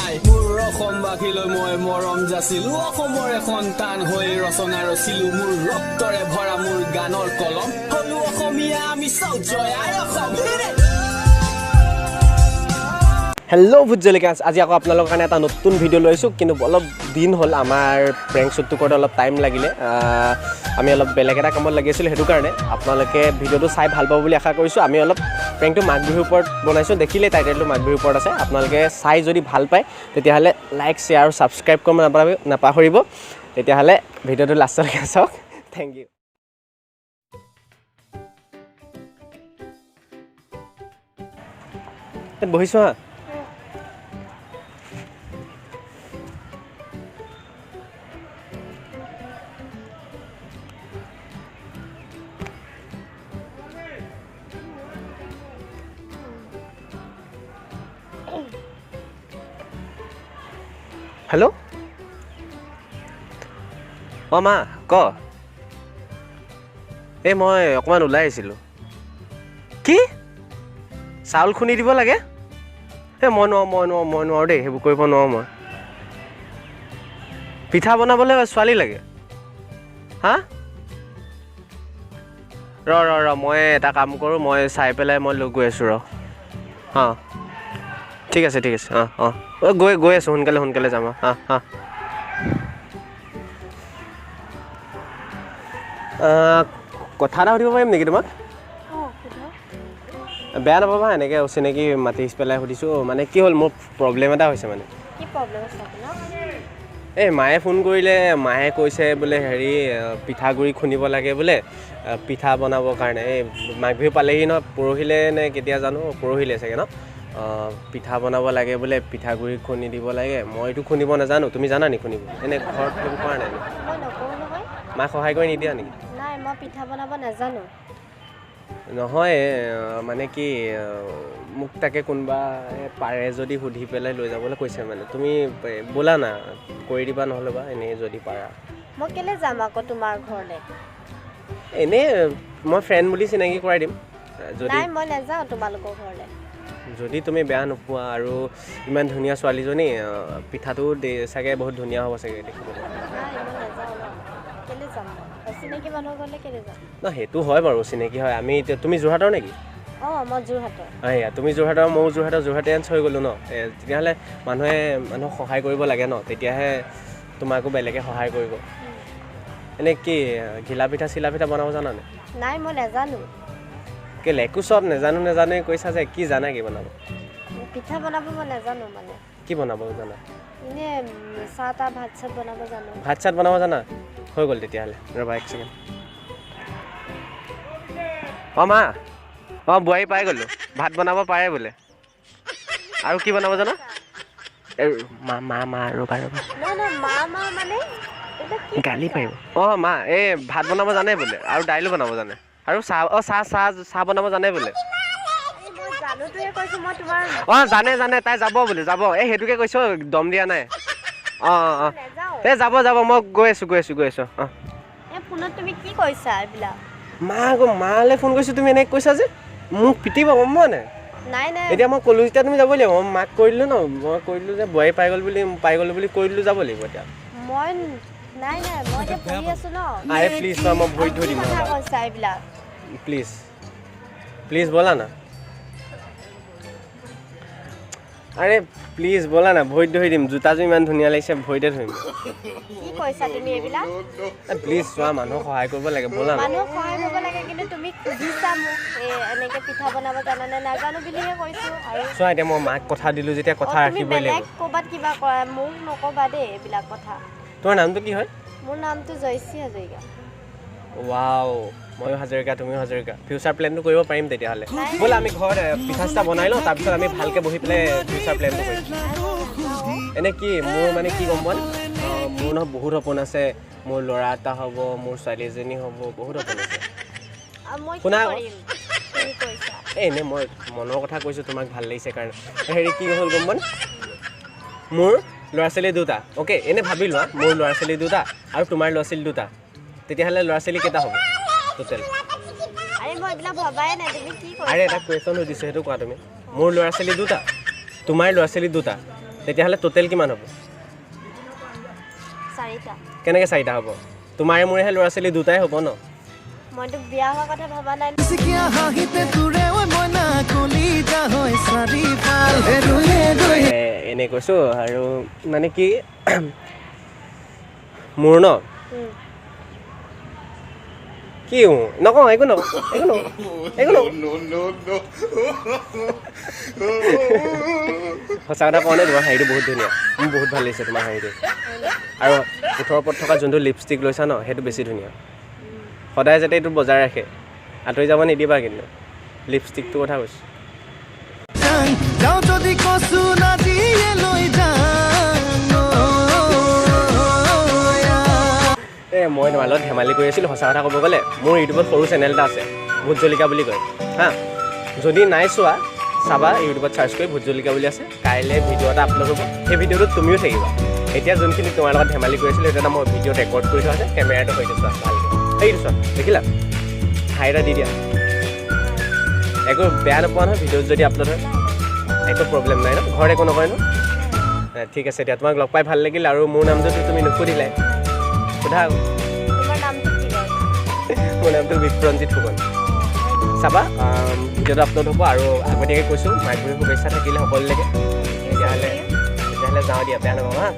নাই মোৰ অসমবাসীলৈ মই মৰম যাচিলো অসমৰে সন্তান হৈ ৰচনা ৰচিলো মোৰ ৰক্তৰে ভৰা মোৰ গানৰ কলম হলো অসমীয়া আমি চাও জয় আই অসম হেল্ল' ভুজলিকাছ আজি আকৌ আপোনালোকৰ কাৰণে এটা নতুন ভিডিঅ' লৈছোঁ কিন্তু অলপ দিন হ'ল আমাৰ প্ৰেংক শ্বুটটো কৰোঁতে অলপ টাইম লাগিলে আমি অলপ বেলেগ এটা কামত লাগি আছিলোঁ সেইটো কাৰণে আপোনালোকে ভিডিঅ'টো চাই ভাল পাব বুলি আশা কৰিছোঁ আমি অলপ প্ৰেংকটো মাঘ বিহুৰ ওপৰত বনাইছোঁ দেখিলে টাইটেলটো মাঘ বিহুৰ ওপৰত আছে আপোনালোকে চাই যদি ভাল পায় তেতিয়াহ'লে লাইক শ্বেয়াৰ আৰু ছাবস্ক্ৰাইব কৰিব নাপাহৰিব তেতিয়াহ'লে ভিডিঅ'টো লাষ্টলৈকে চাওক থেংক ইউ বহিছোঁ হা হেল্ল' অঁ মা ক এই মই অকণমান ওলাই আহিছিলোঁ কি চাউল খুন্দি দিব লাগে এই মই নোৱাৰোঁ দেই সেইবোৰ কৰিব নোৱাৰোঁ মই পিঠা বনাবলৈ ছোৱালী লাগে হা ৰ মই এটা কাম কৰোঁ মই চাই পেলাই মই লৈ গৈ আছোঁ অঁ ঠিক আছে অঁ গৈ আছোঁ সোনকালে যাম কথা এটা সুধিব পাৰিম নেকি তোমাক বেয়া নাপাবা এনেকৈ অচিনাকি মাতি পেলাই সুধিছোঁ মানে কি হ'ল মোৰ প্ৰব্লেম এটা হৈছে মানে এই মায়ে ফোন কৰিলে মায়ে কৈছে বোলে হেৰি পিঠাগুড়ি খুন্দিব লাগে বোলে পিঠা বনাবৰ কাৰণে এই মাঘ বিহু পালেহি ন পৰহিলৈ নে কেতিয়া জানো পৰহিলৈ চাগে ন পিঠা বনাব লাগে বোলে পিঠাগুড়ি খুন্দি দিব লাগে মইতো খুন্দিব নাজানো তুমি জানা নি খুন্দিব এনে ঘৰত সেইবোৰ কৰা নাই মাক সহায় কৰি নিদিয়া নেকি নাই মই পিঠা বনাব নাজানো নহয় মানে কি মোক তাকে কোনোবা পাৰে যদি সুধি পেলাই লৈ যাবলৈ কৈছে মানে তুমি ব'লা না কৰি দিবা নহ'লে বা এনেই যদি পাৰা মই কেলৈ যাম আকৌ তোমাৰ ঘৰলৈ এনেই মই ফ্ৰেণ্ড বুলি চিনাকি কৰাই দিম যদি নাই মই নাযাওঁ তোমালোকৰ ঘৰলৈ যদি তুমি বেয়া নোপোৱা আৰু ইমান ধুনীয়া ছোৱালীজনী পিঠাটো চাগে বহুত ধুনীয়া হ'ব চাগে দেখিবলৈ চিনাকি মানুহৰ ঘৰলৈ কেলৈ যাম ন সেইটো হয় বাৰু চিনাকি হয় আমি তুমি যোৰহাটৰ নেকি অঁ মই যোৰহাটৰ এয়া তুমি যোৰহাটৰ ময়ো যোৰহাটীয়ানছ হৈ গ'লোঁ ন তেতিয়াহ'লে মানুহক সহায় কৰিব লাগে ন তেতিয়াহে তোমাকো বেলেগে সহায় কৰিব এনেই কি ঘিলা পিঠা চিলা পিঠা বনাব জানা নাই নাই মই নাজানো কেলৈ একো চব নেজানো কৈছা যে কি জানা কি বনাব পিঠা বনাব মই নাজানো মানে কি বনাব জানা এনেই চাহ তাহ ভাত চাত বনাব জানো ভাত চাত বনাব জানা হৈ গ'ল তেতিয়াহ'লে ৰ'বা এক ছেকেণ্ড অঁ মা অঁ বোৱাৰী পাই গ'লোঁ ভাত বনাব পাৰে বোলে আৰু কি বনাব জানা মা ৰ'বা মানে গালি পাৰিব অঁ মা এই ভাত বনাব জানে বোলে আৰু দাইলো বনাব জানে আৰু চাহ বনাব জানে বোলে অঁ জানে তাই যাব বোলে যাব এই সেইটোকে কৈছোঁ দম দিয়া নাই অঁ এই যাব মই গৈ আছোঁ অঁ ফোনত তুমি কি কৈছা এইবিলাক মালৈ ফোন কৰিছোঁ তুমি এনেকৈ কৈছা যে মোক পিটিব গম পোৱা নাই নাই এতিয়া মই ক'লোঁ যেতিয়া তুমি যাব লাগিব মই মাক কৈ দিলোঁ ন মই কৈ দিলোঁ যে বোৱাৰী পাই গ'লো বুলি কৈ দিলোঁ যাব লাগিব এতিয়া মই এতিয়া পঢ়ি আছোঁ ন আৰে প্লিজ ন মই ভৰিত ধৰি দিম কৈছা এইবিলাক প্লিজ ব'লা না আৰে প্লিজ ব'লা না ভৰিত ধৰি দিম জোতাযোৰ ইমান ধুনীয়া লাগিছে ভৰিতে ধৰিম কি কৈছা তুমি এইবিলাক প্লিজ চোৱা মানুহক সহায় কৰিব লাগে ব'লা না মানুহক সহায় কৰিব লাগে কিন্তু তুমি সুধিছা মোক এনেকৈ পিঠা বনাব জানানে নাজানো বুলিহে কৈছোঁ আৰু চোৱা এতিয়া মই মাক কথা দিলোঁ যেতিয়া কথা ৰাখিবই লাগিব ক'ৰবাত কিবা কৰা মোক নক'বা দেই এইবিলাক কথা তোমাৰ নামটো কি হয় মোৰ নামটো জয়শ্ৰী হাজৰিকা ৱাও ময়ো হাজৰিকা তুমিও হাজৰিকা ফিউচাৰ প্লেনটো কৰিব পাৰিম তেতিয়াহ'লে ব'লা আমি ঘৰত পিঠা চিঠা বনাই লওঁ তাৰপিছত আমি ভালকৈ বহি পেলাই ফিউচাৰ প্লেনটো কৰিম এনে কি মোৰ মানে কি গম পোৱা মোৰ নহয় বহুত সপোন আছে মোৰ ল'ৰা এটা হ'ব মোৰ ছোৱালী এজনী হ'ব বহুত সপোন আছে শুনা এনেই মই মনৰ কথা কৈছোঁ তোমাক ভাল লাগিছে কাৰণে হেৰি কি হ'ল গম পোৱা মোৰ ল'ৰা ছোৱালী দুটা অ'কে এনে ভাবি লোৱা মোৰ ল'ৰা ছোৱালী দুটা আৰু তোমাৰ ল'ৰা ছোৱালী দুটা তেতিয়াহ'লে ল'ৰা ছোৱালী কেইটা হ'ব টোটেল আৰে এটা কুৱেশ্যন সুধিছোঁ সেইটো কোৱা তুমি মোৰ ল'ৰা ছোৱালী দুটা তোমাৰ ল'ৰা ছোৱালী দুটা তেতিয়াহ'লে টোটেল কিমান হ'ব 4টা কেনেকৈ 4টা হ'ব তোমাৰে মোৰেহে ল'ৰা ছোৱালী দুটাই হ'ব ন মইতো বিয়া হোৱাৰ কথা ভবা নাই এনেই কৈছোঁ আৰু মানে কি মোৰ ন কি নকওঁ একো নকওঁ সঁচা কথা কওঁ নে তোমাৰ শাড়ীটো বহুত ধুনীয়া মোৰ বহুত ভাল লাগিছে তোমাৰ শাড়ীটো আৰু ওঠৰৰ ওপৰত থকা যোনটো লিপষ্টিক লৈছা ন সেইটো বেছি ধুনীয়া সদায় যাতে এইটো বজাই ৰাখে আঁতৰি যাব নিদিবা কিন্তু লিপষ্টিকটোৰ কথা কৈছোঁ মই তোমাৰ লগত ধেমালি কৰি আছিলোঁ সঁচা কথা ক'ব গ'লে মোৰ ইউটিউবত সৰু চেনেল এটা আছে ভোট জলকীয়া বুলি কয় হা যদি নাই চোৱা চাবা ইউটিউবত চাৰ্চ কৰি ভোট জলকীয়া বুলি আছে কাইলৈ ভিডিঅ' এটা আপলোড হ'ব সেই ভিডিঅ'টোত তুমিও থাকিবা এতিয়া যোনখিনি তোমাৰ লগত ধেমালি কৰিছিলোঁ সেইটো এটা মই ভিডিঅ' ৰেকৰ্ড কৰি থোৱা আছে কেমেৰাটো সৈতে চোৱা ভালকৈ সেইটো চোৱা দেখিলা হাই এটা দি দিয়া একো বেয়া নোপোৱা নহয় ভিডিঅ'ত যদি আপলোড হয় একো প্ৰব্লেম নাই ন ঘৰত একো নকয় ন ঠিক আছে এতিয়া তোমাক লগ পাই ভাল লাগিল আৰু মোৰ নামটোতো তুমি নুসুধিলাই সোধা তোমাৰ নামটো কি হয় মোৰ নামটো বিপ্ৰঞ্জিত ফুকন চাবা ভিডিঅ'টো আপলোড হ'ব আৰু আগতীয়াকৈ কৈছোঁ মাঘ বিহুৰ শুভেচ্ছা থাকিলে সকলোলৈকে তেতিয়াহ'লে যাওঁ দিয়া বেয়া নাপাবা হা